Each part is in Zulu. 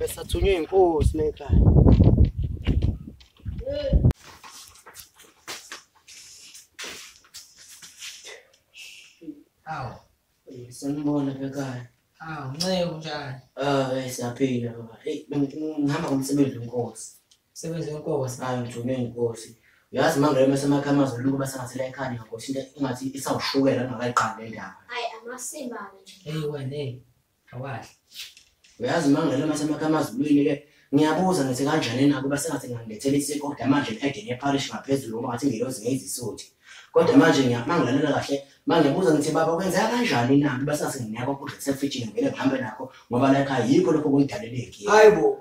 Besathunywe inkosi lekhaya. Awu, sanibona ekhaya. Nceke kunjani? Siyaphila baba. Hey, ngihamba ngomsebenzi wenkosi. Sebenze inkosi. Ngithunywe inkosi. Uyazi manje mesemakhaya amazulu basangathela ekhaya ngakho into engathi isawushukela nakayiqala le ndaba. Hayi amasimba nje. Hey wena, awahle. Uyazi manje mesemakhaya amazulwini ke ngiyabuza ngithi kanjani nako basengathi ngangilethela isiko kodwa manje epedeni eparish ngaphezulu ngoba ngathi ngilozi ngezisuthi. Kodwa manje mangilalela kahle mangibuza ngithi baba kwenzeka kanjani na basengathi ngiyaka ukudla kusefridge ngivele ngihambe nakho ngoba la ekhaya yikho lokho kungidalele inkinga. Hayibo.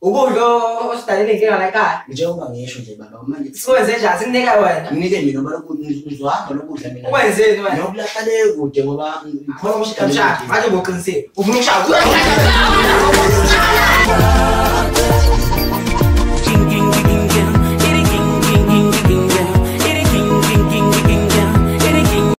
Ukudla osidalele inkinga la ekhaya. Njengoba ngisho nje baba manje sikwenze njani sikunika wena? Nginike mina ngoba lokhu ngizohamba lokudla mina. Ukwenzeni wena? Nokulahla le kude ngoba Manje boqinisile. Ufuna ukushaya.